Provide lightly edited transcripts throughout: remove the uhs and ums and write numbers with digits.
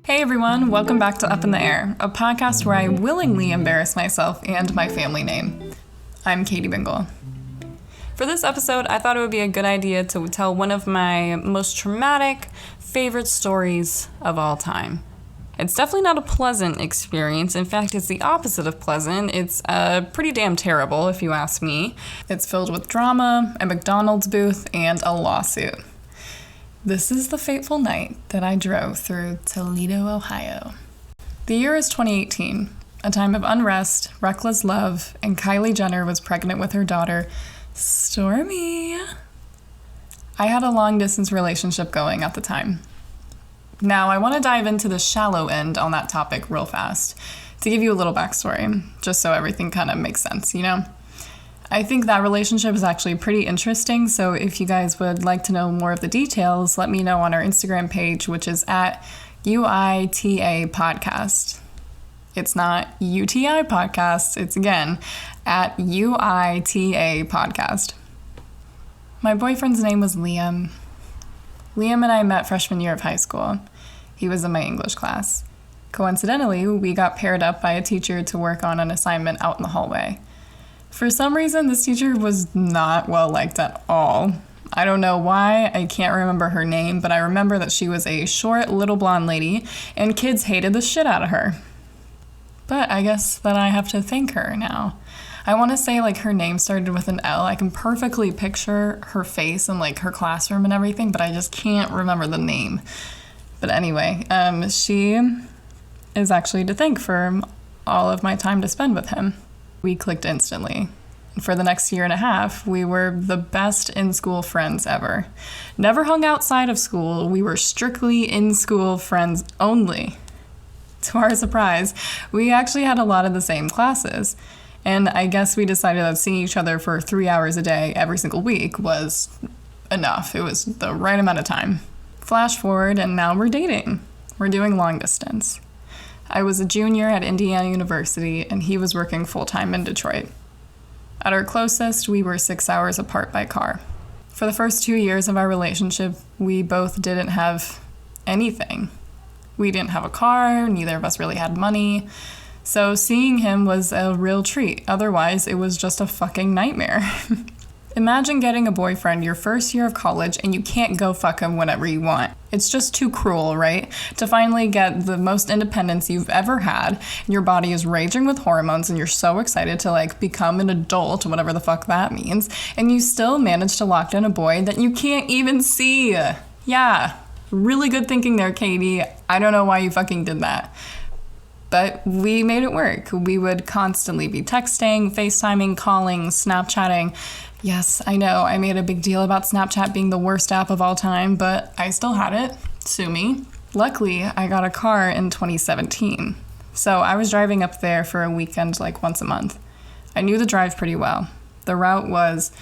Hey everyone, welcome back to Up in the Air, a podcast where I willingly embarrass myself and my family name. I'm Katie Bingol. For this episode, I thought it would be a good idea to tell one of my most traumatic, favorite stories of all time. It's definitely not a pleasant experience. In fact, it's the opposite of pleasant. It's pretty damn terrible, if you ask me. It's filled with drama, a McDonald's booth, and a lawsuit. This is the fateful night that I drove through Toledo, Ohio. The year is 2018, a time of unrest, reckless love, and Kylie Jenner was pregnant with her daughter, Stormy. I had a long-distance relationship going at the time. Now, I want to dive into the shallow end on that topic real fast to give you a little backstory, just so everything kind of makes sense, you know? I think that relationship is actually pretty interesting, so if you guys would like to know more of the details, let me know on our Instagram page, which is at UITA Podcast. It's not UTI Podcast, it's again at UITA Podcast. My boyfriend's name was Liam. Liam and I met freshman year of high school. He was in my English class. Coincidentally, we got paired up by a teacher to work on an assignment out in the hallway. For some reason, this teacher was not well liked at all. I don't know why, I can't remember her name, but I remember that she was a short, little blonde lady, and kids hated the shit out of her. But I guess that I have to thank her now. I want to say, her name started with an L. I can perfectly picture her face and, her classroom and everything, but I just can't remember the name. But anyway, she is actually to thank for all of my time to spend with him. We clicked instantly. For the next year and a half, we were the best in-school friends ever. Never hung outside of school. We were strictly in-school friends only. To our surprise, we actually had a lot of the same classes. And I guess we decided that seeing each other for 3 hours a day every single week was enough. It was the right amount of time. Flash forward, and now we're dating. We're doing long distance. I was a junior at Indiana University, and he was working full-time in Detroit. At our closest, we were 6 hours apart by car. For the first 2 years of our relationship, we both didn't have anything. We didn't have a car, neither of us really had money, so seeing him was a real treat. Otherwise, it was just a fucking nightmare. Imagine getting a boyfriend your first year of college and you can't go fuck him whenever you want. It's just too cruel, right? To finally get the most independence you've ever had, and your body is raging with hormones and you're so excited to become an adult, whatever the fuck that means, and you still manage to lock down a boy that you can't even see. Yeah, really good thinking there, Katie. I don't know why you fucking did that. But we made it work. We would constantly be texting, FaceTiming, calling, Snapchatting. Yes, I know, I made a big deal about Snapchat being the worst app of all time, but I still had it. Sue me. Luckily, I got a car in 2017. So I was driving up there for a weekend once a month. I knew the drive pretty well. The route was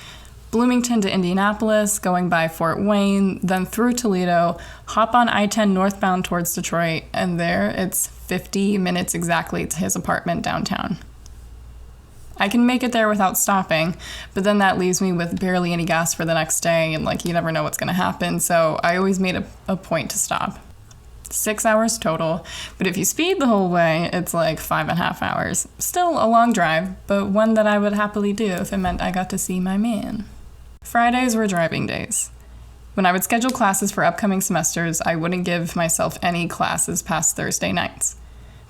Bloomington to Indianapolis, going by Fort Wayne, then through Toledo, hop on I-10 northbound towards Detroit, and there it's 50 minutes exactly to his apartment downtown. I can make it there without stopping, but then that leaves me with barely any gas for the next day, and you never know what's going to happen, so I always made a point to stop. 6 hours total, but if you speed the whole way, it's 5.5 hours. Still a long drive, but one that I would happily do if it meant I got to see my man. Fridays were driving days. When I would schedule classes for upcoming semesters, I wouldn't give myself any classes past Thursday nights.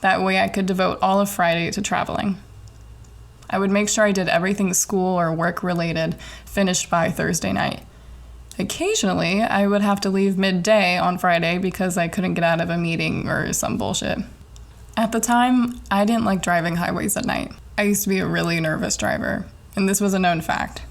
That way I could devote all of Friday to traveling. I would make sure I did everything school or work related finished by Thursday night. Occasionally, I would have to leave midday on Friday because I couldn't get out of a meeting or some bullshit. At the time, I didn't like driving highways at night. I used to be a really nervous driver, and this was a known fact.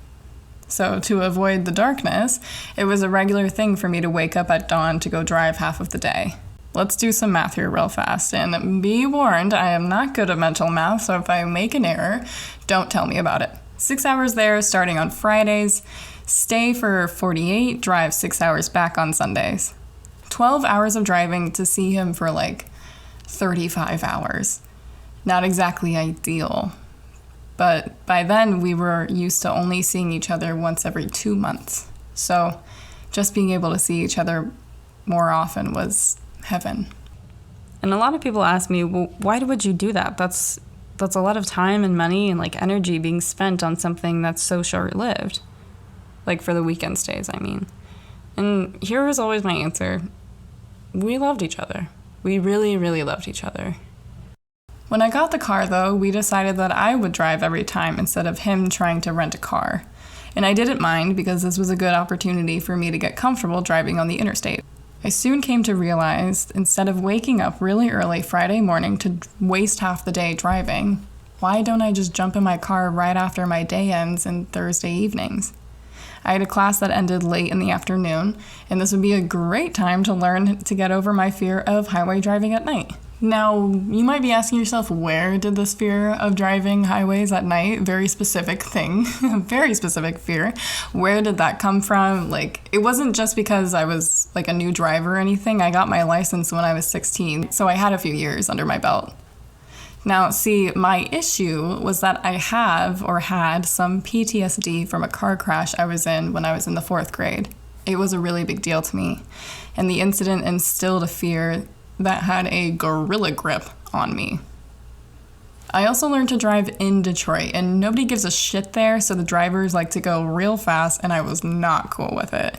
So to avoid the darkness, it was a regular thing for me to wake up at dawn to go drive half of the day. Let's do some math here real fast, and be warned, I am not good at mental math, so if I make an error, don't tell me about it. 6 hours there, starting on Fridays, stay for 48, drive 6 hours back on Sundays. 12 hours of driving to see him for 35 hours. Not exactly ideal, but by then we were used to only seeing each other once every 2 months. So just being able to see each other more often was heaven. And a lot of people ask me, well, why would you do that? That's a lot of time and money and like energy being spent on something that's so short-lived. Like for the weekend stays, I mean. And here was always my answer. We loved each other. We really, really loved each other. When I got the car, though, we decided that I would drive every time instead of him trying to rent a car. And I didn't mind because this was a good opportunity for me to get comfortable driving on the interstate. I soon came to realize, instead of waking up really early Friday morning to waste half the day driving, why don't I just jump in my car right after my day ends and Thursday evenings? I had a class that ended late in the afternoon, and this would be a great time to learn to get over my fear of highway driving at night. Now, you might be asking yourself, where did this fear of driving highways at night, very specific thing, very specific fear, where did that come from? Like, it wasn't just because I was like a new driver or anything. I got my license when I was 16, so I had a few years under my belt. Now, see, my issue was that I had some PTSD from a car crash I was in when I was in the 4th grade. It was a really big deal to me, and the incident instilled a fear that had a gorilla grip on me. I also learned to drive in Detroit, and nobody gives a shit there, so the drivers like to go real fast, and I was not cool with it.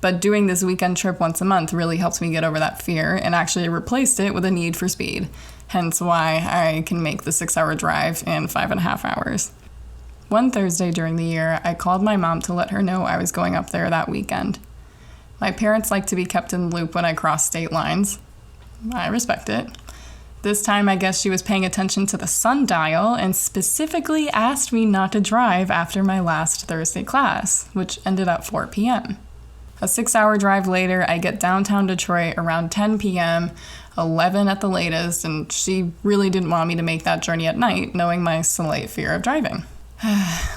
But doing this weekend trip once a month really helped me get over that fear and actually replaced it with a need for speed. Hence why I can make the 6-hour drive in 5.5 hours. One Thursday during the year, I called my mom to let her know I was going up there that weekend. My parents like to be kept in the loop when I cross state lines. I respect it. This time, I guess she was paying attention to the sundial and specifically asked me not to drive after my last Thursday class, which ended at 4 p.m. A 6-hour drive later, I get downtown Detroit around 10 p.m., 11 at the latest, and she really didn't want me to make that journey at night, knowing my slight fear of driving.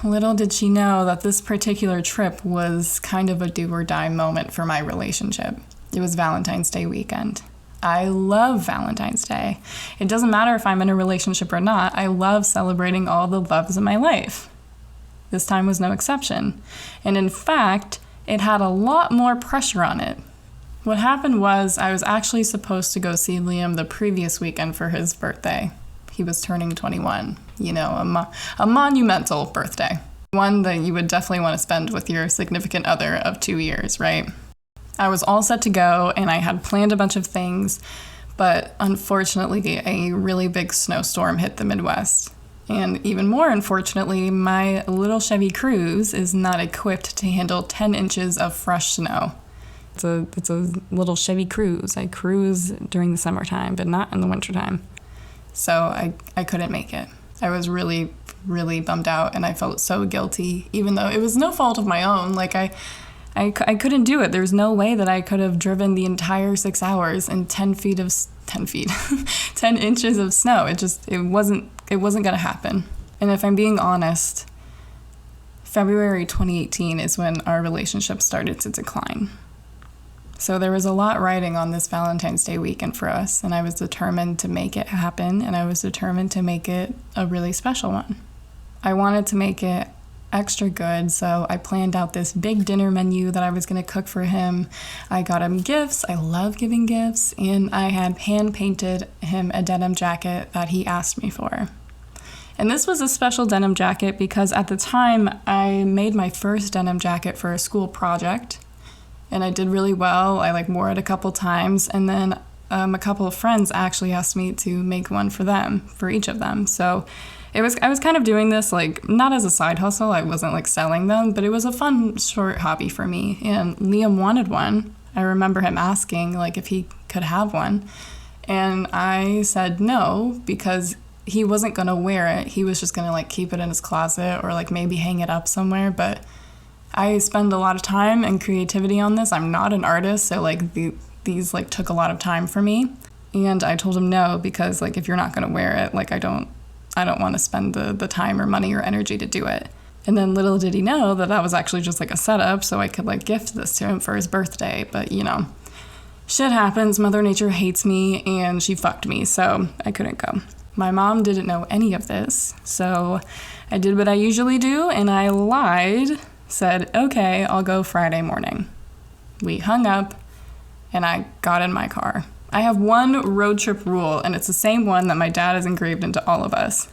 Little did she know that this particular trip was kind of a do-or-die moment for my relationship. It was Valentine's Day weekend. I love Valentine's Day. It doesn't matter if I'm in a relationship or not, I love celebrating all the loves of my life. This time was no exception. And in fact, it had a lot more pressure on it. What happened was I was actually supposed to go see Liam the previous weekend for his birthday. He was turning 21, a monumental birthday. One that you would definitely want to spend with your significant other of 2 years, right? I was all set to go, and I had planned a bunch of things, but unfortunately, a really big snowstorm hit the Midwest. And even more unfortunately, my little Chevy Cruze is not equipped to handle 10 inches of fresh snow. It's a little Chevy Cruze. I cruise during the summertime, but not in the wintertime. So I couldn't make it. I was really, really bummed out, and I felt so guilty, even though it was no fault of my own. Like, I couldn't do it. There's no way that I could have driven the entire 6 hours in 10 inches of snow. It wasn't going to happen. And if I'm being honest, February 2018 is when our relationship started to decline. So there was a lot riding on this Valentine's Day weekend for us, and I was determined to make it happen, and I was determined to make it a really special one. I wanted to make it extra good, so I planned out this big dinner menu that I was going to cook for him. I got him gifts. I love giving gifts, and I had hand-painted him a denim jacket that he asked me for. And this was a special denim jacket because at the time I made my first denim jacket for a school project, and I did really well. I wore it a couple times, and then a couple of friends actually asked me to make one for them, for each of them. So I was kind of doing this not as a side hustle. I wasn't selling them, but it was a fun short hobby for me. And Liam wanted one. I remember him asking if he could have one, and I said no because he wasn't gonna wear it. He was just gonna keep it in his closet or maybe hang it up somewhere. But I spend a lot of time and creativity on this. I'm not an artist, so these took a lot of time for me. And I told him no because if you're not gonna wear it, I don't want to spend the time or money or energy to do it. And then little did he know that was actually just a setup so I could gift this to him for his birthday. But shit happens. Mother Nature hates me and she fucked me, so I couldn't go. My mom didn't know any of this, so I did what I usually do and I lied, said, okay, I'll go Friday morning. We hung up and I got in my car. I have one road trip rule, and it's the same one that my dad has engraved into all of us.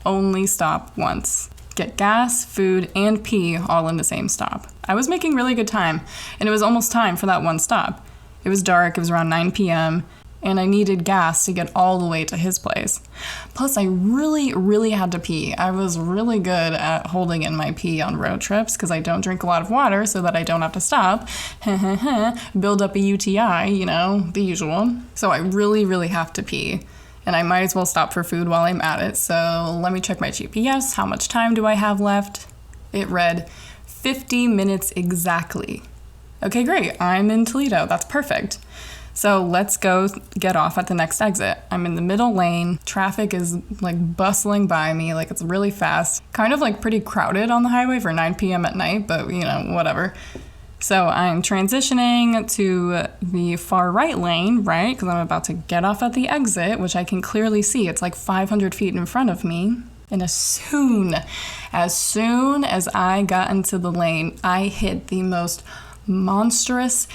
Only stop once. Get gas, food, and pee all in the same stop. I was making really good time, and it was almost time for that one stop. It was dark, it was around 9 p.m., and I needed gas to get all the way to his place. Plus, I really had to pee. I was really good at holding in my pee on road trips because I don't drink a lot of water so that I don't have to stop. Build up a UTI, you know, the usual. So I really have to pee. And I might as well stop for food while I'm at it. So let me check my GPS. How much time do I have left? It read 50 minutes exactly. Okay, great. I'm in Toledo. That's perfect. So let's go get off at the next exit. I'm in the middle lane. Traffic is like bustling by me, like it's really fast. Kind of like pretty crowded on the highway for 9 p.m. at night, but you know, whatever. So I'm transitioning to the far right lane, right? Because I'm about to get off at the exit, which I can clearly see. It's like 500 feet in front of me. And as soon as I got into the lane, I hit the most monstrous,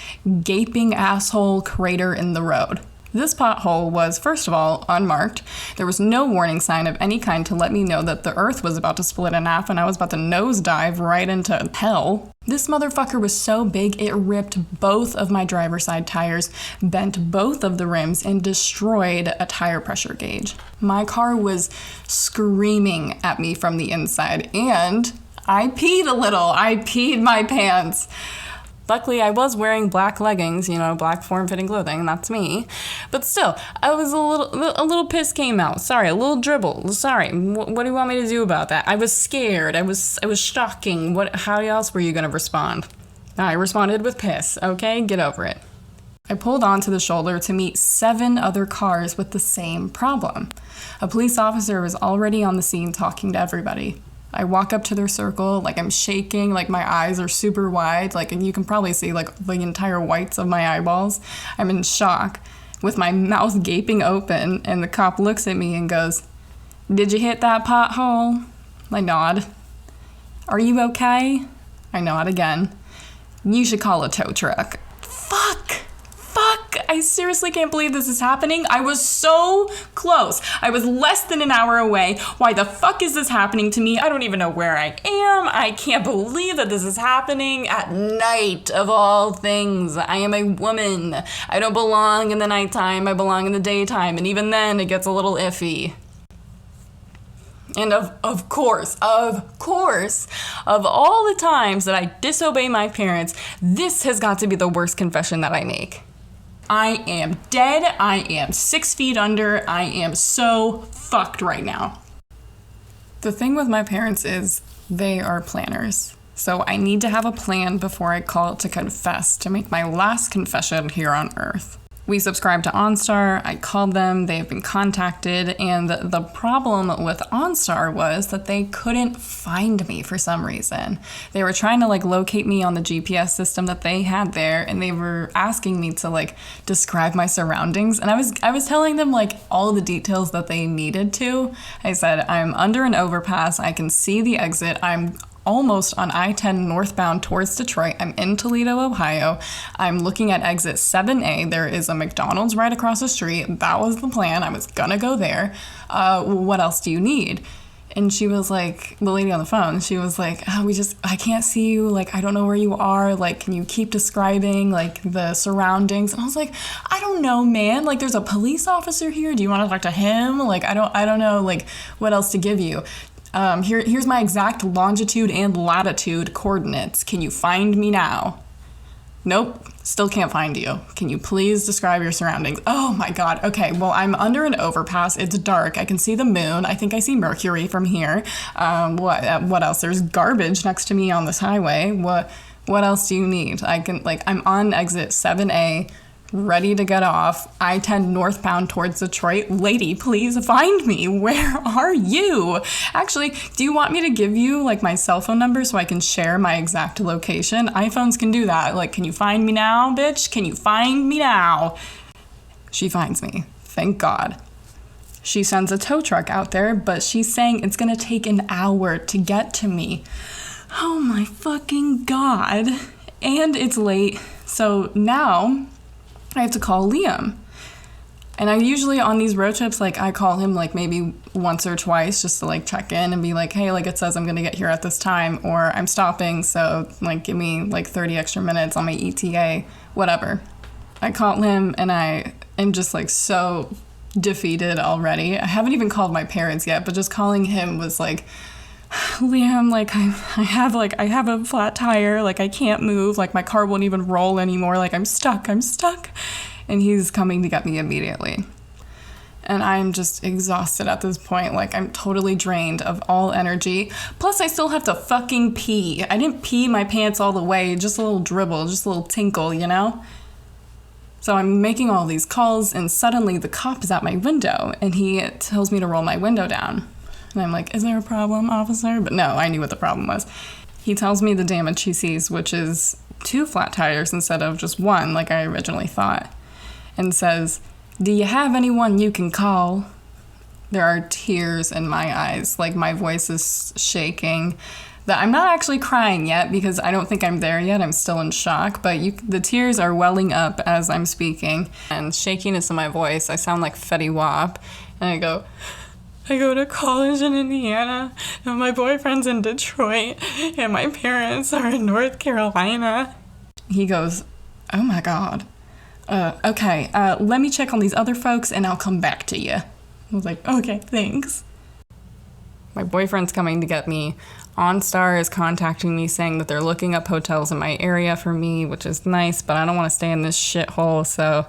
gaping asshole crater in the road. This pothole was, first of all, unmarked. There was no warning sign of any kind to let me know that the earth was about to split in half and I was about to nosedive right into hell. This motherfucker was so big it ripped both of my driver's side tires, bent both of the rims, and destroyed a tire pressure gauge. My car was screaming at me from the inside, and I peed a little. I peed my pants. Luckily, I was wearing black leggings, you know, black form-fitting clothing, that's me. But still, I was a little piss came out. Sorry, a little dribble. Sorry, what do you want me to do about that? I was scared. I was shocking. How else were you gonna respond? I responded with piss, okay? Get over it. I pulled onto the shoulder to meet 7 other cars with the same problem. A police officer was already on the scene talking to everybody. I walk up to their circle, like I'm shaking, like my eyes are super wide, like, and you can probably see like the entire whites of my eyeballs. I'm in shock with my mouth gaping open, and the cop looks at me and goes, "Did you hit that pothole?" I nod. "Are you okay?" I nod again. "You should call a tow truck." Fuck! I seriously can't believe this is happening. I was so close. I was less than an hour away. Why the fuck is this happening to me? I don't even know where I am. I can't believe that this is happening at night of all things. I am a woman. I don't belong in the nighttime. I belong in the daytime. And even then, it gets a little iffy. And of course, of all the times that I disobey my parents, this has got to be the worst confession that I make. I am dead. I am 6 feet under. I am so fucked right now. The thing with my parents is they are planners. So I need to have a plan before I call to confess, to make my last confession here on Earth. We subscribe to OnStar, I called them, they have been contacted, and the problem with OnStar was that they couldn't find me for some reason. They were trying to locate me on the GPS system that they had there, and they were asking me to describe my surroundings, and I was telling them all the details that they needed to. I said, I'm under an overpass, I can see the exit, I'm almost on I-10 northbound towards Detroit. I'm in Toledo, Ohio. I'm looking at exit 7A. There is a McDonald's right across the street. That was the plan. I was gonna go there. What else do you need? And she was like, the lady on the phone, she was like, I can't see you. I don't know where you are. Can you keep describing the surroundings? And I was like, I don't know, man. There's a police officer here. Do you want to talk to him? I don't know, what else to give you. Here's my exact longitude and latitude coordinates. Can you find me now? Nope, still can't find you. Can you please describe your surroundings? Oh my God. Okay, well, I'm under an overpass. It's dark. I can see the moon. I think I see Mercury from here. What else? There's garbage next to me on this highway. What else do you need? I'm on exit 7A. Ready to get off, I-10 northbound towards Detroit. Lady, please find me. Where are you? Actually, do you want me to give you my cell phone number so I can share my exact location? iPhones can do that. Can you find me now, bitch? Can you find me now? She finds me. Thank God. She sends a tow truck out there, but she's saying it's gonna take an hour to get to me. Oh my fucking God. And it's late. So now I have to call Liam. And I usually on these road trips, like I call him like maybe once or twice just to like check in and be like, hey, like it says I'm gonna get here at this time, or I'm stopping, so like give me like 30 extra minutes on my ETA, whatever. I call him and I am just like so defeated already. I haven't even called my parents yet, but just calling him was like, Liam, like I have a flat tire, like I can't move, like my car won't even roll anymore, like I'm stuck. And he's coming to get me immediately. And I'm just exhausted at this point. Like, I'm totally drained of all energy. Plus, I still have to fucking pee. I didn't pee my pants all the way, just a little dribble, just a little tinkle, you know? So I'm making all these calls, and suddenly the cop is at my window, and he tells me to roll my window down. And I'm like, is there a problem, officer? But no, I knew what the problem was. He tells me the damage he sees, which is 2 flat tires instead of just 1, like I originally thought. And says, do you have anyone you can call? There are tears in my eyes, like my voice is shaking. I'm not actually crying yet because I don't think I'm there yet. I'm still in shock, but the tears are welling up as I'm speaking. And shakiness in my voice, I sound like Fetty Wap. And I go to college in Indiana, and my boyfriend's in Detroit, and my parents are in North Carolina. He goes, oh my God. Okay, let me check on these other folks and I'll come back to you. I was like, okay, thanks. My boyfriend's coming to get me. OnStar is contacting me saying that they're looking up hotels in my area for me, which is nice, but I don't want to stay in this shithole, so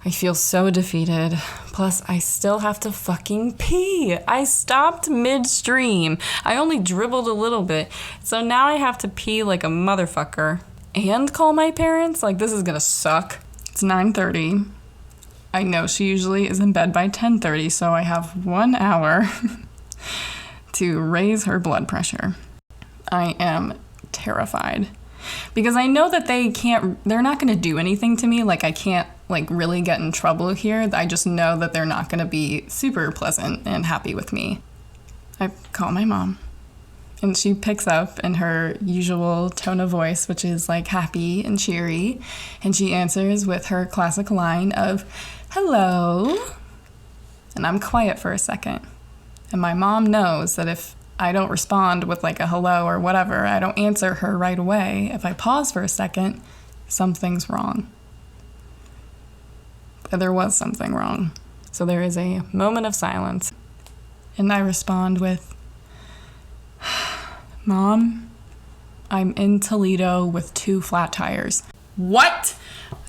I feel so defeated. Plus, I still have to fucking pee. I stopped midstream. I only dribbled a little bit, so now I have to pee like a motherfucker. And call my parents? Like, this is gonna suck. It's 9:30. I know she usually is in bed by 10:30, so I have 1 hour to raise her blood pressure. I am terrified because I know that they're not going to do anything to me. Like I can't like really get in trouble here. I just know that they're not going to be super pleasant and happy with me. I call my mom. And she picks up in her usual tone of voice, which is like happy and cheery. And she answers with her classic line of, hello. And I'm quiet for a second. And my mom knows that if I don't respond with like a hello or whatever, I don't answer her right away. If I pause for a second, something's wrong. But there was something wrong. So there is a moment of silence. And I respond with, Mom, I'm in Toledo with 2 flat tires. What?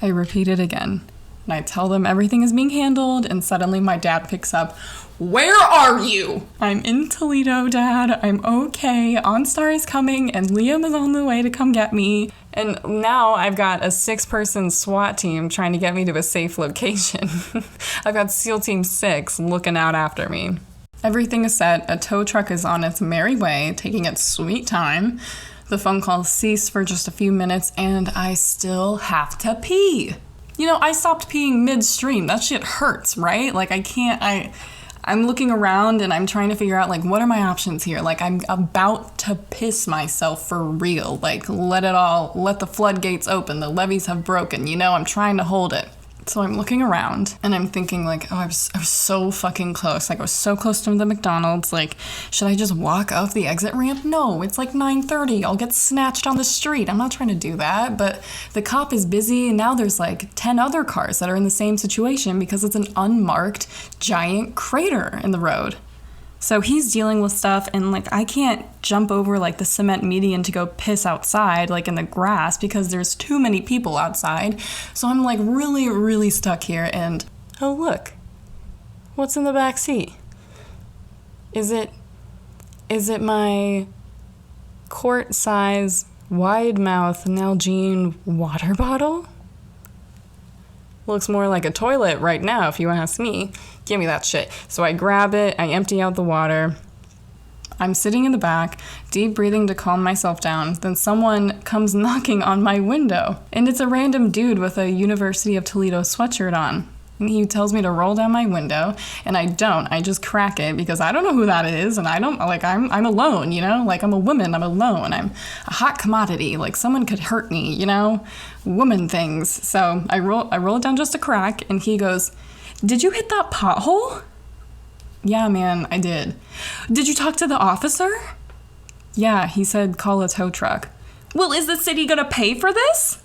I repeat it again. And I tell them everything is being handled, and suddenly my dad picks up, where are you? I'm in Toledo, Dad. I'm okay. OnStar is coming, and Liam is on the way to come get me. And now I've got a 6-person SWAT team trying to get me to a safe location. I've got SEAL Team 6 looking out after me. Everything is set. A tow truck is on its merry way, taking its sweet time. The phone call ceased for just a few minutes, and I still have to pee. You know, I stopped peeing midstream. That shit hurts, right? Like, I'm looking around, and I'm trying to figure out, like, what are my options here? Like, I'm about to piss myself for real. Like, let the floodgates open. The levees have broken. You know, I'm trying to hold it. So I'm looking around and I'm thinking like, oh, I was so fucking close. Like I was so close to the McDonald's. Like, should I just walk off the exit ramp? No, it's like 9:30. I'll get snatched on the street. I'm not trying to do that. But the cop is busy and now there's like 10 other cars that are in the same situation because it's an unmarked giant crater in the road. So he's dealing with stuff and like I can't jump over like the cement median to go piss outside like in the grass because there's too many people outside. So I'm like really, really stuck here and oh look, what's in the back seat? Is it my quart size wide mouth Nalgene water bottle? Looks more like a toilet right now if you ask me. Give me that shit. So I grab it, I empty out the water. I'm sitting in the back, deep breathing to calm myself down. Then someone comes knocking on my window. And it's a random dude with a University of Toledo sweatshirt on. And he tells me to roll down my window, and I don't. I just crack it because I don't know who that is, and I don't, like, I'm alone, you know? Like, I'm a woman, I'm alone. I'm a hot commodity. Like, someone could hurt me, you know? Woman things. So I roll it down just a crack, and he goes, Did you hit that pothole? Yeah, man, I did. Did you talk to the officer? Yeah, he said call a tow truck. Well, is the city gonna pay for this?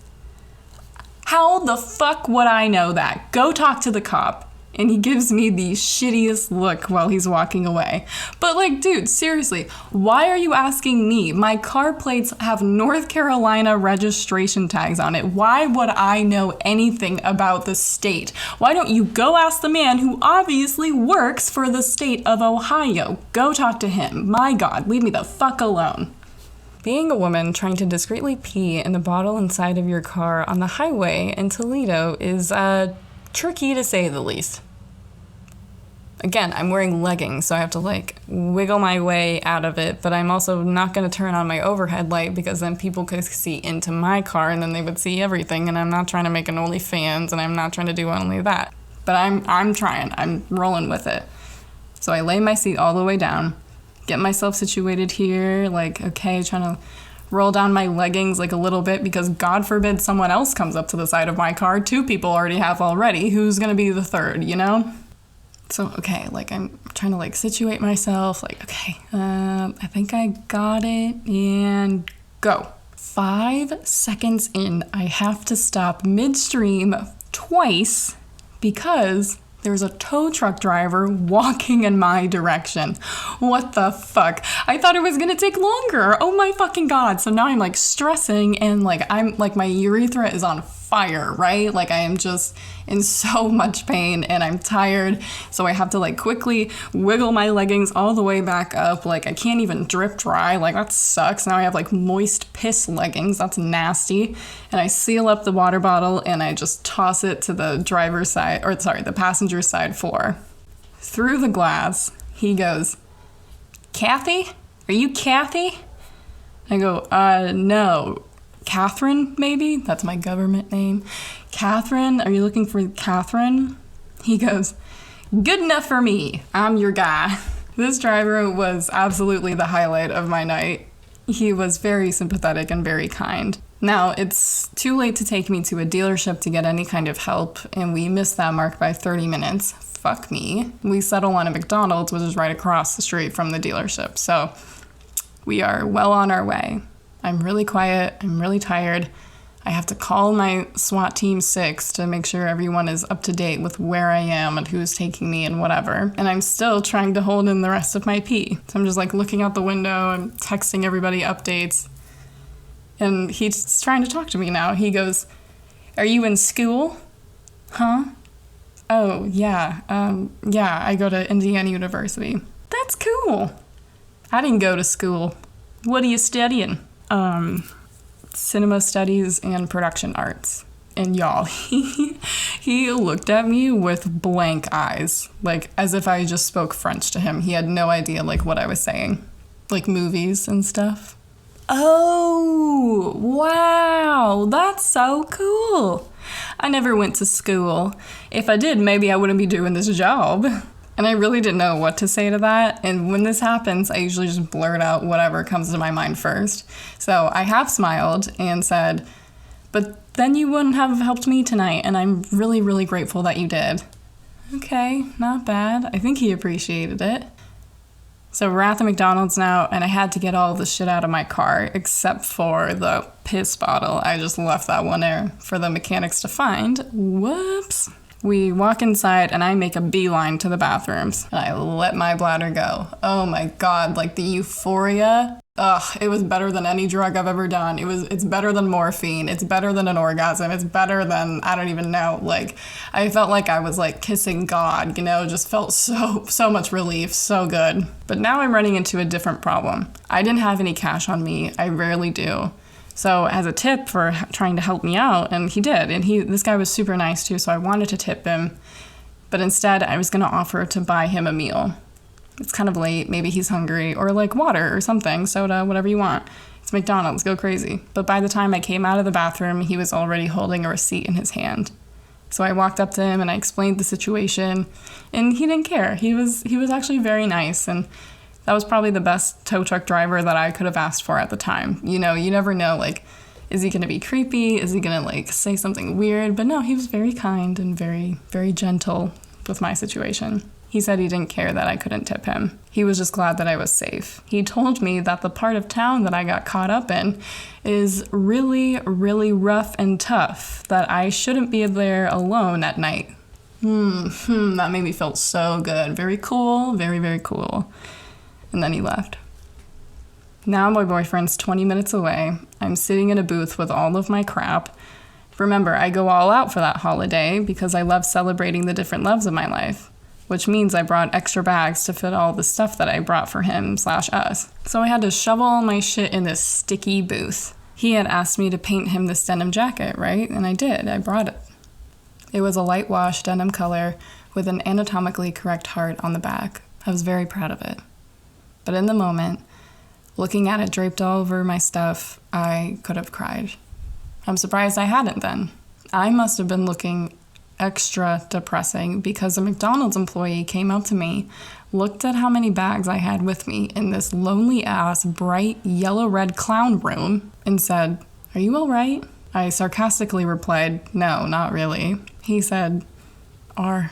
How the fuck would I know that? Go talk to the cop. And he gives me the shittiest look while he's walking away. But like, dude, seriously, why are you asking me? My car plates have North Carolina registration tags on it. Why would I know anything about the state? Why don't you go ask the man who obviously works for the state of Ohio? Go talk to him. My God, leave me the fuck alone. Being a woman trying to discreetly pee in the bottle inside of your car on the highway in Toledo is, tricky to say the least. Again, I'm wearing leggings, so I have to like wiggle my way out of it, but I'm also not going to turn on my overhead light because then people could see into my car and then they would see everything, and I'm not trying to make an OnlyFans, and I'm not trying to do only that. But I'm trying. I'm rolling with it. So I lay my seat all the way down, get myself situated here, like, okay, trying to roll down my leggings like a little bit because God forbid someone else comes up to the side of my car. 2 people already have already. Who's going to be the third, you know? So, okay, like I'm trying to like situate myself, like, okay, I think I got it, and go. 5 seconds in, I have to stop midstream twice because there's a tow truck driver walking in my direction. What the fuck? I thought it was gonna take longer. Oh my fucking God. So now I'm like stressing and like I'm like my urethra is on fire, right? Like I am just in so much pain and I'm tired. So I have to like quickly wiggle my leggings all the way back up. Like I can't even drip dry. Like that sucks. Now I have like moist piss leggings. That's nasty. And I seal up the water bottle and I just toss it to the driver's side, or sorry, the passenger side floor. Through the glass, he goes, "Kathy? Are you Kathy?" I go, no. Catherine, maybe? That's my government name. Catherine, are you looking for Catherine? He goes, "Good enough for me. I'm your guy." This driver was absolutely the highlight of my night. He was very sympathetic and very kind. Now, it's too late to take me to a dealership to get any kind of help, and we missed that mark by 30 minutes. Fuck me. We settle on a McDonald's, which is right across the street from the dealership, so we are well on our way. I'm really quiet. I'm really tired. I have to call my SWAT Team 6 to make sure everyone is up to date with where I am and who's taking me and whatever. And I'm still trying to hold in the rest of my pee. So I'm just like looking out the window and texting everybody updates. And he's trying to talk to me now. He goes, "Are you in school?" "Huh?" "Oh, yeah. Yeah, I go to Indiana University." "That's cool." "I didn't go to school." "What are you studying?" Cinema studies and production arts. And y'all, he looked at me with blank eyes, like as if I just spoke French to him. He had no idea like what I was saying, like movies and stuff. Oh, wow, that's so cool. I never went to school. If I did, maybe I wouldn't be doing this job. And I really didn't know what to say to that. And when this happens, I usually just blurt out whatever comes to my mind first. So I half smiled and said, "But then you wouldn't have helped me tonight, and I'm really, really grateful that you did." Okay, not bad. I think he appreciated it. So we're at the McDonald's now, and I had to get all of the shit out of my car, except for the piss bottle. I just left that one there for the mechanics to find. Whoops. We walk inside and I make a beeline to the bathrooms and I let my bladder go. Oh my God, like the euphoria. Ugh, it was better than any drug I've ever done. It's better than morphine. It's better than an orgasm. It's better than, I don't even know. Like, I felt like I was like kissing God, you know, just felt so much relief, so good. But now I'm running into a different problem. I didn't have any cash on me. I rarely do. So as a tip for trying to help me out, and he did, and this guy was super nice too, so I wanted to tip him, but instead I was going to offer to buy him a meal. It's kind of late, maybe he's hungry, or like water or something, soda, whatever you want. It's McDonald's, go crazy. But by the time I came out of the bathroom, he was already holding a receipt in his hand. So I walked up to him and I explained the situation, and he didn't care. He was actually very nice, and that was probably the best tow truck driver that I could have asked for at the time. You know, you never know, like, is he going to be creepy? Is he going to, like, say something weird? But no, he was very kind and very, very gentle. with my situation. He said he didn't care that I couldn't tip him. He was just glad that I was safe. He told me that the part of town that I got caught up in is really, really rough and tough, that I shouldn't be there alone at night. That made me feel so good. Very cool, very, very cool. And then he left. Now my boyfriend's 20 minutes away. I'm sitting in a booth with all of my crap. Remember, I go all out for that holiday because I love celebrating the different loves of my life, which means I brought extra bags to fit all the stuff that I brought for him/us. So I had to shovel all my shit in this sticky booth. He had asked me to paint him this denim jacket, right? And I did. I brought it. It was a light wash denim color with an anatomically correct heart on the back. I was very proud of it. But in the moment, looking at it draped all over my stuff, I could have cried. I'm surprised I hadn't then. I must have been looking extra depressing because a McDonald's employee came up to me, looked at how many bags I had with me in this lonely-ass, bright yellow-red clown room, and said, "Are you all right?" I sarcastically replied, "No, not really." He said, Are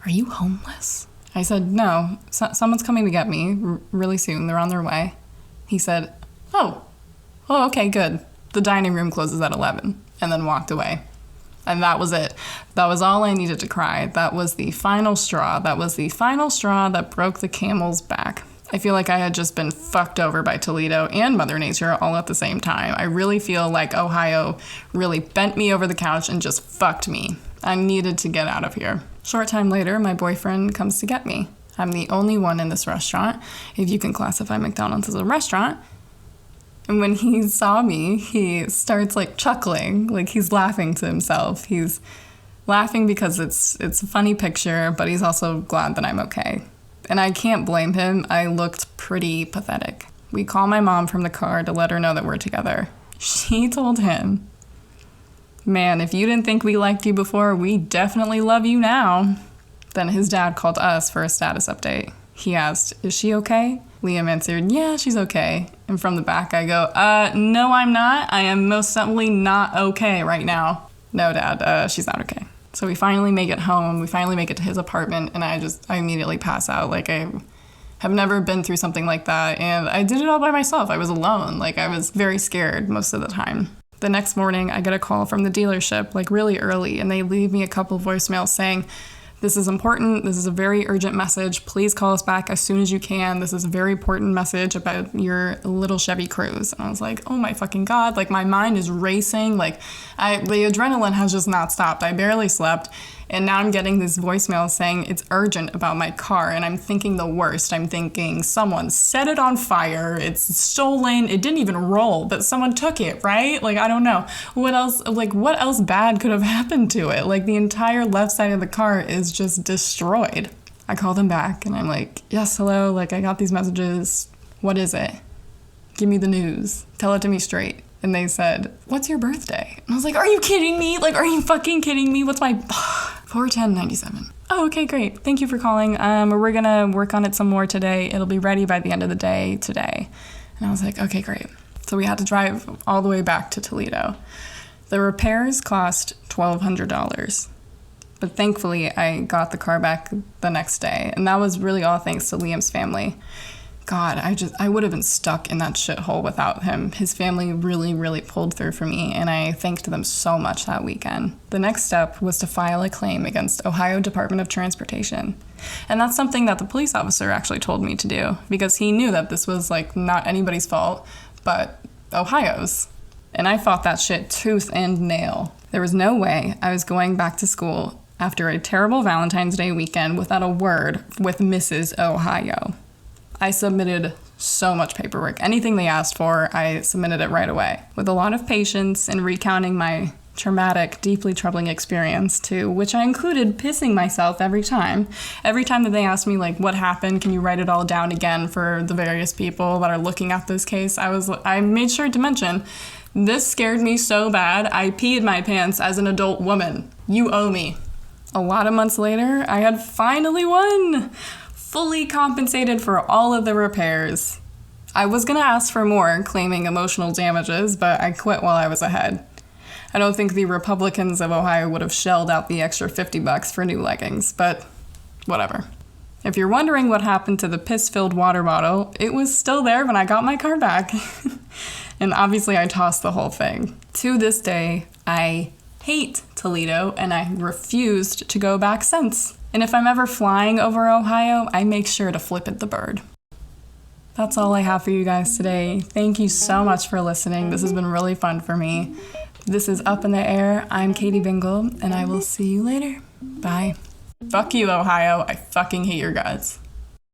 you homeless?" I said, "No, someone's coming to get me really soon. They're on their way." He said, Oh, okay, good. The dining room closes at 11, and then walked away. And that was it. That was all I needed to cry. That was the final straw. That was the final straw that broke the camel's back. I feel like I had just been fucked over by Toledo and Mother Nature all at the same time. I really feel like Ohio really bent me over the couch and just fucked me. I needed to get out of here. Short time later, my boyfriend comes to get me. I'm the only one in this restaurant, if you can classify McDonald's as a restaurant. And when he saw me, he starts chuckling, he's laughing to himself. He's laughing because it's a funny picture, but he's also glad that I'm okay. And I can't blame him. I looked pretty pathetic. We call my mom from the car to let her know that we're together. She told him, "Man, if you didn't think we liked you before, we definitely love you now." Then his dad called us for a status update. He asked, "Is she okay?" Liam answered, "Yeah, she's okay." And from the back I go, "No, I'm not. I am most certainly not okay right now." "No, Dad, she's not okay." So we finally make it home. We finally make it to his apartment, and I immediately pass out. I have never been through something like that, and I did it all by myself. I was alone. I was very scared most of the time. The next morning, I get a call from the dealership, really early, and they leave me a couple voicemails saying, "This is important. This is a very urgent message. Please call us back as soon as you can. This is a very important message about your little Chevy Cruze." And I was like, oh my fucking God. My mind is racing. The adrenaline has just not stopped. I barely slept. And now I'm getting this voicemail saying it's urgent about my car. And I'm thinking the worst. I'm thinking someone set it on fire. It's stolen. It didn't even roll, but someone took it, right? I don't know. What else bad could have happened to it? The entire left side of the car is just destroyed. I call them back and I'm like, "Yes, hello. I got these messages. What is it? Give me the news. Tell it to me straight." And they said, "What's your birthday?" And I was like, "Are you kidding me? Are you fucking kidding me? What's my 4/10/97? "Oh, okay, great. Thank you for calling. We're gonna work on it some more today. It'll be ready by the end of the day today." And I was like, "Okay, great." So we had to drive all the way back to Toledo. The repairs cost $1,200. But thankfully, I got the car back the next day. And that was really all thanks to Liam's family. God, I would have been stuck in that shithole without him. His family really, really pulled through for me, and I thanked them so much that weekend. The next step was to file a claim against Ohio Department of Transportation. And that's something that the police officer actually told me to do, because he knew that this was, not anybody's fault, but Ohio's. And I fought that shit tooth and nail. There was no way I was going back to school after a terrible Valentine's Day weekend without a word with Mrs. Ohio. I submitted so much paperwork. Anything they asked for, I submitted it right away. With a lot of patience and recounting my traumatic, deeply troubling experience too, which I included pissing myself every time. Every time that they asked me, what happened, can you write it all down again for the various people that are looking at this case? I made sure to mention, this scared me so bad, I peed my pants as an adult woman. You owe me. A lot of months later, I had finally won. Fully compensated for all of the repairs. I was gonna ask for more, claiming emotional damages, but I quit while I was ahead. I don't think the Republicans of Ohio would have shelled out the extra $50 for new leggings, but whatever. If you're wondering what happened to the piss-filled water bottle, it was still there when I got my car back. And obviously I tossed the whole thing. To this day, I hate Toledo, and I refused to go back since. And if I'm ever flying over Ohio, I make sure to flip it the bird. That's all I have for you guys today. Thank you so much for listening. This has been really fun for me. This is Up in the Air. I'm Katie Bingol, and I will see you later. Bye. Fuck you, Ohio. I fucking hate your guts.